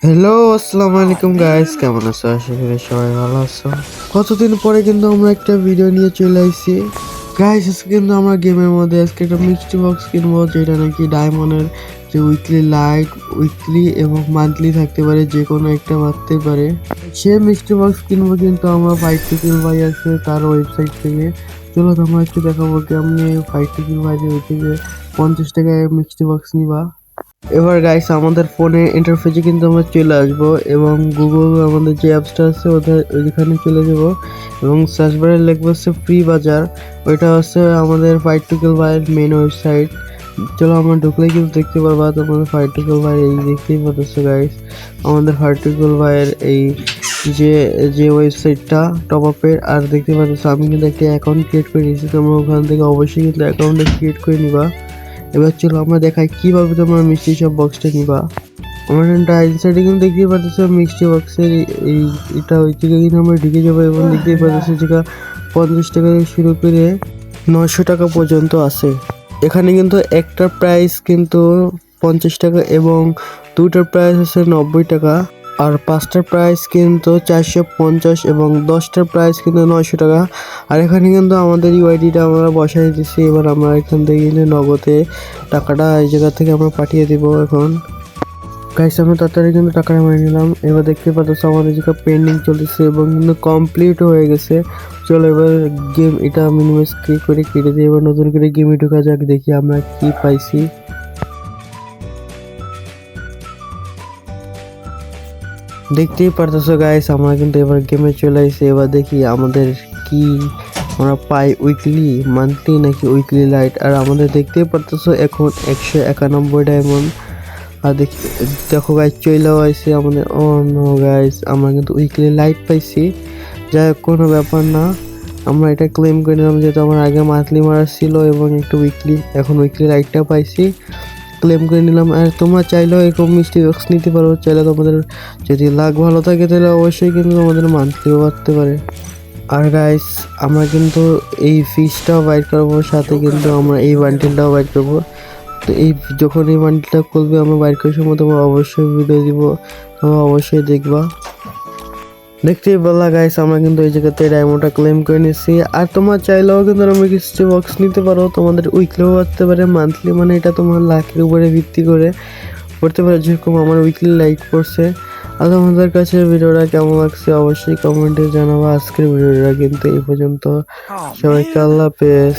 Hello, আসসালামু আলাইকুম guys, কেমন আছো? আশা করি সবাই ভালো আছো। কতদিন পরে কিন্তু আমরা একটা ভিডিও নিয়ে চলে আইছি গাইস। আজকে কিন্তু আমরা গেমের মধ্যে আজকে একটা মিষ্টি বক্স কিনবো, যেটা নাকি ডায়মন্ডের যে উইকলি লাইট, উইকলি এবং মান্থলি থাকতে পারে, যে কোনো একটা মারতে পারে। সে মিষ্টি বক্স কিনবো কিন্তু আমরা ফাইট টু কিল ভাই আছে তার ওয়েবসাইট থেকে। চলো তোমরা একটু দেখাবো কি আমি ফাইট টু কিল ভাই ওই থেকে 50 টাকায় মিষ্টি বক্স নিবা। এবার গাইস আমাদের ফোনে ইন্টারফেসে কিন্তু আমরা চলে আসবো এবং গুগল আমাদের যে অ্যাপসটা আছে ওদের ওইখানে চলে যাব এবং সার্চ বারে লিখবো হচ্ছে ফ্রি বাজার। ওইটা হচ্ছে আমাদের ফাইট টু কিল ভাইয়ের মেন ওয়েবসাইট। চলো আমরা ঢুকলে কিন্তু দেখতে পারবা তোমাদের ফাইট টু কিল ভাইয়ের এই দেখতেই পাচ্ছ গাইস, আমাদের ফাইট টু কিল ভাইয়ের এই যে যে ওয়েবসাইটটা টপ আপের। আর দেখতে পাচ্ছ আমি কিন্তু একটা অ্যাকাউন্ট ক্রিয়েট করে নিয়েছি, তোমরা ওখান থেকে অবশ্যই কিন্তু অ্যাকাউন্টটা ক্রিয়েট করে নিবা। এবার চলো আমরা দেখাই কিভাবে তোমরা মিষ্টি সব বক্সটা নিবা। আমার ডাইন সাইডে কিন্তু দেখতেই পাচ্ছ মিষ্টি বক্সের এই এটা ওই থেকে কিন্তু আমরা ঢুকে যাবো এবং দেখতেই পাচ্ছ যেটা 50 টাকা থেকে শুরু করে 900 টাকা পর্যন্ত আছে। এখানে কিন্তু একটার প্রাইস কিন্তু 50 টাকা এবং দুটার প্রাইস হচ্ছে 90 টাকা, আর 5টার প্রাইস কিন্তু 450 এবং 10টার প্রাইস কিন্তু 900 টাকা। আর এখানে কিন্তু আমাদের ইউআইডিটা আমরা বসাই দিচ্ছি। এবার আমরা এখান থেকে কিন্তু নগদে টাকাটা এই জায়গা থেকে আমরা পাঠিয়ে দিব। এখন গাইস আমরা তাড়াতাড়ি কিন্তু টাকাটা মেরে নিলাম। এবার দেখতে পাচ্ছ আমাদের যেটা পেন্ডিং চলতেছে এবং কিন্তু কমপ্লিট হয়ে গেছে। চলো এবার গেম এটা মিনিমাইজ করে কেটে দিয়ে এবার নতুন করে গেমে ঢোকা যাক, দেখি আমরা কি পাইছি। দেখতেই পারতেছো গাইস আমরা কিন্তু এবার গেমে চলে আসছি। এবার দেখি আমাদের কি আমরা পাই, উইকলি মান্থলি নাকি উইকলি লাইট। আর আমাদের দেখতেই পারতেছো এখন 191 ডায়মন্ড। আর দেখো গাইস চলেও আইছে আমাদের। ও নো গাইস আমরা কিন্তু উইকলি লাইট পাইছি। যাই হোক কোনো ব্যাপার না, আমরা এটা ক্লেম করে নিলাম যেহেতু আমার আগে মান্থলি মারা ছিল এবং একটু উইকলি, এখন উইকলি লাইটটা পাইছি, ক্লেম করে নিলাম। আর তোমরা চাইলেও এরকম মিষ্টি বক্স নিতে পারো। চাইলে তোমাদের যদি লাক ভালো থাকে তাহলে অবশ্যই কিন্তু তোমাদের মান্থলিও বাড়তে পারে। আর গাইস আমরা কিন্তু এই ফিশটাও বাইট করবো, সাথে কিন্তু আমরা এই বান্ডিলটাও বাইট করবো। তো এই যখন এই বান্ডিলটা খুলবে আমরা বাইট করার সময় তোমরা অবশ্যই ভিডিও দিব, তোমরা অবশ্যই দেখবা। দেখতেই বললা গাইস আমরা কিন্তু এই জায়গাতে ডায়মন্ডটা ক্লেম করে নিচ্ছি। আর তোমার চাইলেও কিন্তু তুমি মিষ্টি বক্স নিতে পারো, তোমাদের উইকলিও বাড়তে পারে, মান্থলি মানে এটা তোমার লাখের উপরে ভিত্তি করে করতে পারে। যেরকম আমার উইকলি লাইক করছে। আর তোমাদের কাছে ভিডিওটা কেমন লাগছে অবশ্যই কমেন্টে জানাবো। আজকের ভিডিওটা কিন্তু এই পর্যন্ত, সবাইকে আল্লাহ হাফেজ।